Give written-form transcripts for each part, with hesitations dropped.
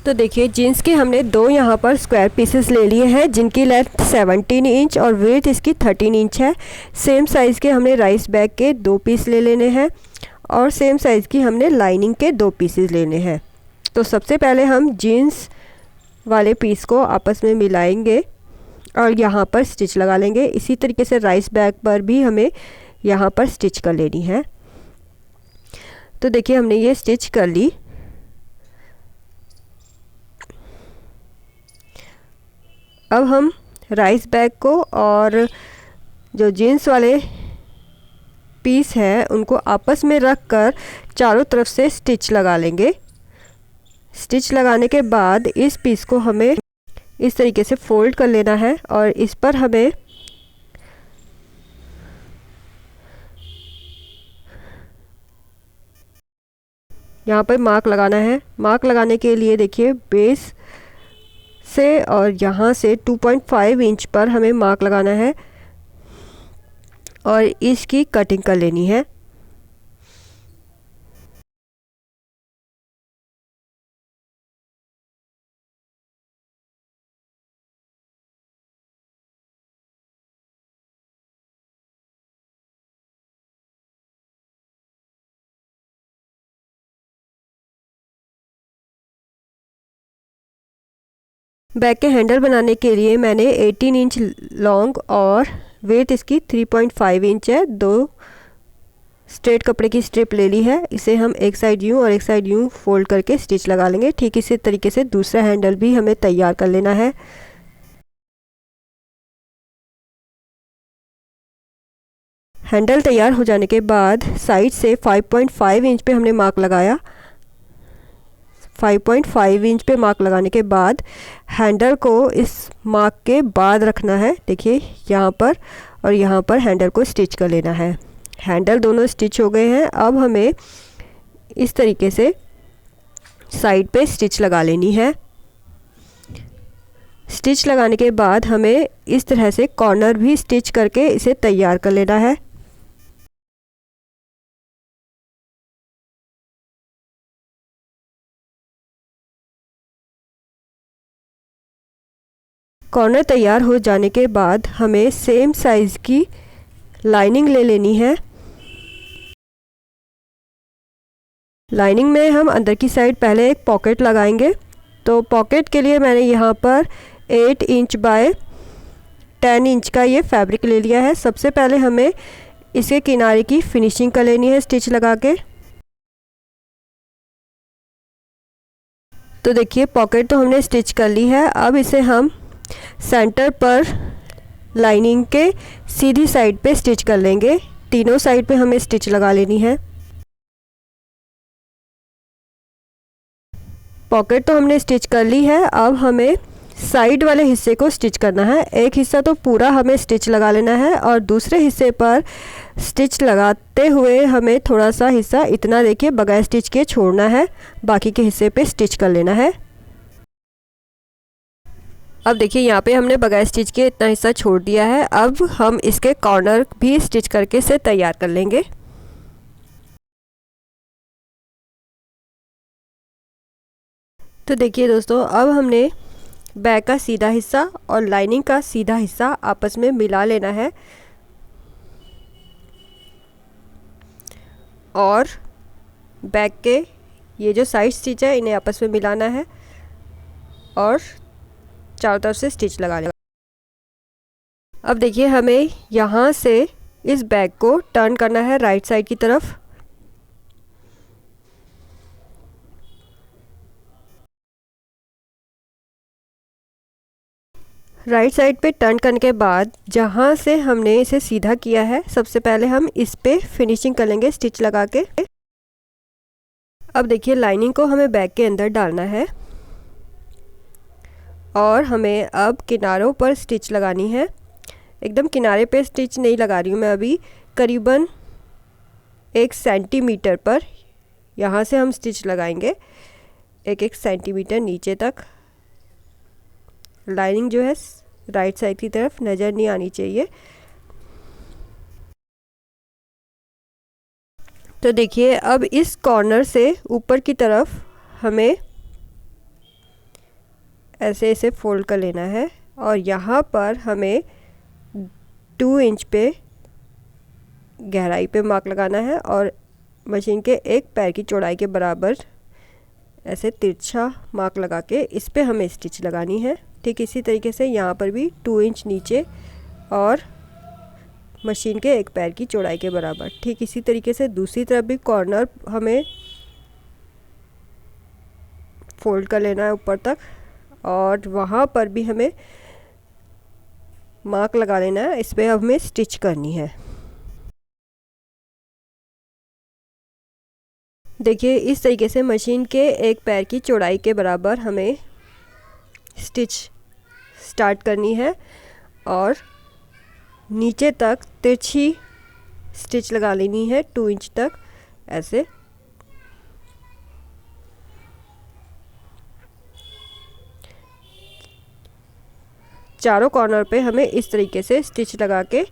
तो देखिए जीन्स के हमने दो यहाँ पर स्क्वायर पीसेस ले लिए हैं जिनकी लेंथ 17 इंच और विड्थ इसकी 13 इंच है। सेम साइज़ के हमने राइस बैग के 2 पीस ले लेने हैं और सेम साइज़ की हमने लाइनिंग के 2 पीसेस लेने हैं। तो सबसे पहले हम जीन्स वाले पीस को आपस में मिलाएंगे और यहाँ पर स्टिच लगा लेंगे। इसी तरीके से राइस बैग पर भी हमें यहाँ पर स्टिच कर लेनी है। तो देखिए हमने ये स्टिच कर ली। अब हम राइस बैग को और जो जीन्स वाले पीस हैं उनको आपस में रख कर चारों तरफ से स्टिच लगा लेंगे। स्टिच लगाने के बाद इस पीस को हमें इस तरीके से फोल्ड कर लेना है और इस पर हमें यहाँ पर मार्क लगाना है। मार्क लगाने के लिए देखिए बेस से और यहाँ से 2.5 इंच पर हमें मार्क लगाना है और इसकी कटिंग कर लेनी है। बैग के हैंडल बनाने के लिए मैंने 18 इंच लॉन्ग और विड्थ इसकी 3.5 इंच है। 2 स्ट्रेट कपड़े की स्ट्रिप ले ली है। इसे हम एक साइड यूँ और एक साइड यूँ फोल्ड करके स्टिच लगा लेंगे। ठीक इसी तरीके से दूसरा हैंडल भी हमें तैयार कर लेना है। हैंडल तैयार हो जाने के बाद साइड से 5.5 इंच पे हमने मार्क लगाया। 5.5 इंच पे मार्क लगाने के बाद हैंडल को इस मार्क के बाद रखना है। देखिए यहाँ पर और यहाँ पर हैंडल को स्टिच कर लेना है। हैंडल दोनों स्टिच हो गए हैं। अब हमें इस तरीके से साइड पे स्टिच लगा लेनी है। स्टिच लगाने के बाद हमें इस तरह से कॉर्नर भी स्टिच करके इसे तैयार कर लेना है। कॉर्नर तैयार हो जाने के बाद हमें सेम साइज़ की लाइनिंग ले लेनी है। लाइनिंग में हम अंदर की साइड पहले एक पॉकेट लगाएंगे। तो पॉकेट के लिए मैंने यहाँ पर 8 इंच बाय 10 इंच का ये फैब्रिक ले लिया है। सबसे पहले हमें इसके किनारे की फिनिशिंग कर लेनी है स्टिच लगा के। तो देखिए पॉकेट तो हमने स्टिच कर ली है। अब इसे हम सेंटर पर लाइनिंग के सीधी साइड पे स्टिच कर लेंगे। तीनों साइड पे हमें स्टिच लगा लेनी है। पॉकेट तो हमने स्टिच कर ली है। अब हमें साइड वाले हिस्से को स्टिच करना है। एक हिस्सा तो पूरा हमें स्टिच लगा लेना है और दूसरे हिस्से पर स्टिच लगाते हुए हमें थोड़ा सा हिस्सा इतना देखिए बगैर स्टिच के छोड़ना है। बाकी के हिस्से पे स्टिच कर लेना है। अब देखिए यहाँ पे हमने बगैर स्टिच के इतना हिस्सा छोड़ दिया है। अब हम इसके कॉर्नर भी स्टिच करके इसे तैयार कर लेंगे। तो देखिए दोस्तों अब हमने बैक का सीधा हिस्सा और लाइनिंग का सीधा हिस्सा आपस में मिला लेना है और बैक के ये जो साइड स्टिच है इन्हें आपस में मिलाना है और चारों तरफ से स्टिच लगा लेगा। अब देखिए हमें यहाँ से इस बैग को टर्न करना है राइट साइड की तरफ। राइट साइड पे टर्न करने के बाद जहाँ से हमने इसे सीधा किया है सबसे पहले हम इस पे फिनिशिंग कर लेंगे स्टिच लगा के। अब देखिए लाइनिंग को हमें बैग के अंदर डालना है और हमें अब किनारों पर स्टिच लगानी है। एकदम किनारे पे स्टिच नहीं लगा रही हूँ मैं अभी, करीबन 1 सेंटीमीटर पर यहाँ से हम स्टिच लगाएंगे। 1 सेंटीमीटर नीचे तक। लाइनिंग जो है राइट साइड की तरफ नज़र नहीं आनी चाहिए। तो देखिए अब इस कॉर्नर से ऊपर की तरफ हमें ऐसे इसे फोल्ड कर लेना है और यहाँ पर हमें 2 इंच पे गहराई पे मार्क लगाना है और मशीन के एक पैर की चौड़ाई के बराबर ऐसे तिरछा मार्क लगा के इस पे हमें स्टिच लगानी है। ठीक इसी तरीके से यहाँ पर भी 2 इंच नीचे और मशीन के एक पैर की चौड़ाई के बराबर। ठीक इसी तरीके से दूसरी तरफ भी कॉर्नर हमें फोल्ड कर लेना है ऊपर तक और वहाँ पर भी हमें मार्क लगा लेना है, इस पे हमें स्टिच करनी है। देखिए इस तरीके से मशीन के एक पैर की चौड़ाई के बराबर हमें स्टिच स्टार्ट करनी है और नीचे तक तिरछी स्टिच लगा लेनी है 2 इंच तक ऐसे। चारों कॉर्नर पे हमें इस तरीके से स्टिच लगा के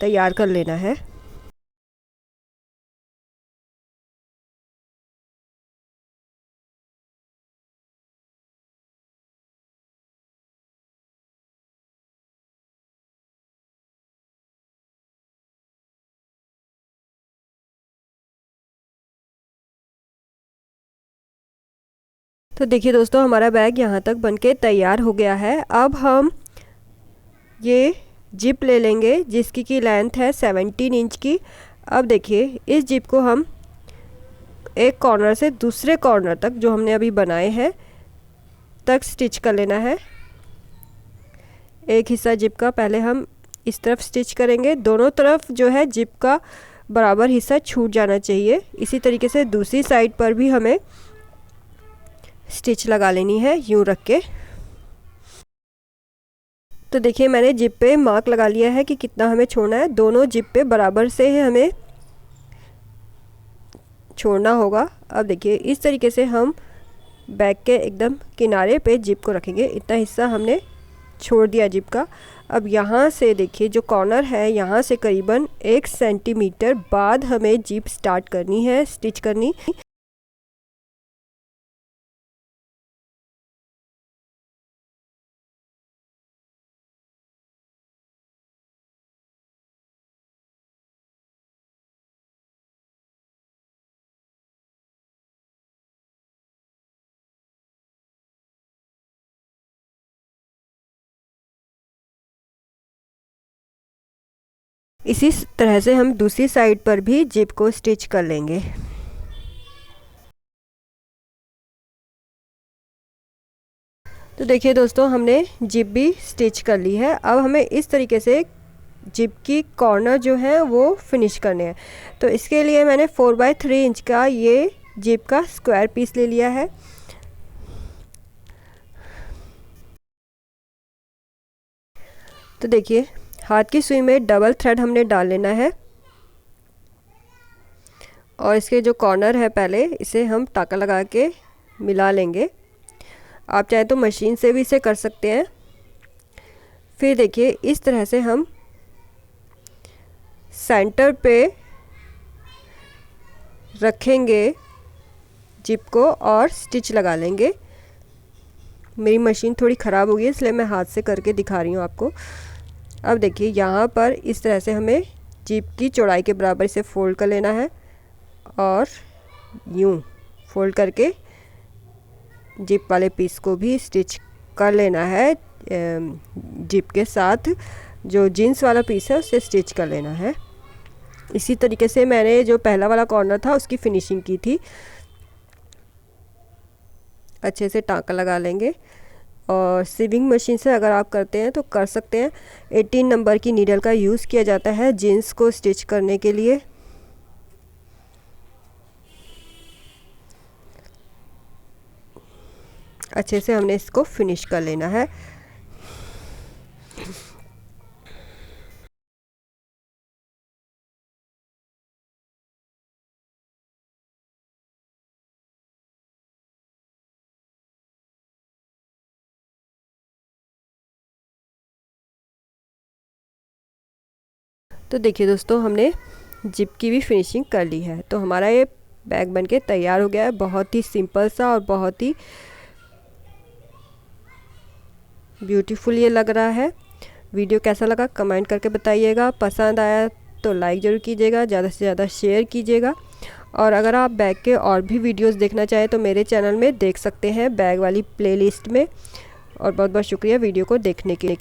तैयार कर लेना है। तो देखिए दोस्तों हमारा बैग यहाँ तक बनके तैयार हो गया है। अब हम ये जिप ले लेंगे जिसकी की लेंथ है 17 इंच की। अब देखिए इस जिप को हम एक कॉर्नर से दूसरे कॉर्नर तक जो हमने अभी बनाए हैं तक स्टिच कर लेना है। एक हिस्सा जिप का पहले हम इस तरफ स्टिच करेंगे, दोनों तरफ जो है जिप का बराबर हिस्सा छूट जाना चाहिए। इसी तरीके से दूसरी साइड पर भी हमें स्टिच लगा लेनी है यूँ रख के। तो देखिए मैंने जिप पे मार्क लगा लिया है कि कितना हमें छोड़ना है। दोनों जिप पे बराबर से ही हमें छोड़ना होगा। अब देखिए इस तरीके से हम बैग के एकदम किनारे पे जिप को रखेंगे। इतना हिस्सा हमने छोड़ दिया जिप का। अब यहाँ से देखिए जो कॉर्नर है यहाँ से करीबन 1 सेंटीमीटर बाद हमें जिप स्टार्ट करनी है स्टिच करनी। इसी तरह से हम दूसरी साइड पर भी जिप को स्टिच कर लेंगे। तो देखिए दोस्तों हमने जिप भी स्टिच कर ली है। अब हमें इस तरीके से जिप की कॉर्नर जो है वो फिनिश करने हैं। तो इसके लिए मैंने 4/3 इंच का ये जिप का स्क्वायर पीस ले लिया है। तो देखिए हाथ की सुई में डबल थ्रेड हमने डाल लेना है और इसके जो कॉर्नर है पहले इसे हम टाका लगा के मिला लेंगे। आप चाहे तो मशीन से भी इसे कर सकते हैं। फिर देखिए इस तरह से हम सेंटर पे रखेंगे जिप को और स्टिच लगा लेंगे। मेरी मशीन थोड़ी ख़राब हो गई है इसलिए मैं हाथ से करके दिखा रही हूँ आपको। अब देखिए यहाँ पर इस तरह से हमें जिप की चौड़ाई के बराबर इसे फोल्ड कर लेना है और यूँ फोल्ड करके जिप वाले पीस को भी स्टिच कर लेना है। जिप के साथ जो जीन्स वाला पीस है उसे स्टिच कर लेना है। इसी तरीके से मैंने जो पहला वाला कॉर्नर था उसकी फिनिशिंग की थी। अच्छे से टाँका लगा लेंगे और सीविंग मशीन से अगर आप करते हैं तो कर सकते हैं। 18 नंबर की नीडल का यूज़ किया जाता है जीन्स को स्टिच करने के लिए। अच्छे से हमने इसको फिनिश कर लेना है। तो देखिए दोस्तों हमने जिप की भी फिनिशिंग कर ली है। तो हमारा ये बैग बनके तैयार हो गया है। बहुत ही सिंपल सा और बहुत ही ब्यूटीफुल ये लग रहा है। वीडियो कैसा लगा कमेंट करके बताइएगा। पसंद आया तो लाइक ज़रूर कीजिएगा, ज़्यादा से ज़्यादा शेयर कीजिएगा। और अगर आप बैग के और भी वीडियोस देखना चाहें तो मेरे चैनल में देख सकते हैं, बैग वाली प्लेलिस्ट में। और बहुत बहुत शुक्रिया वीडियो को देखने के लिए।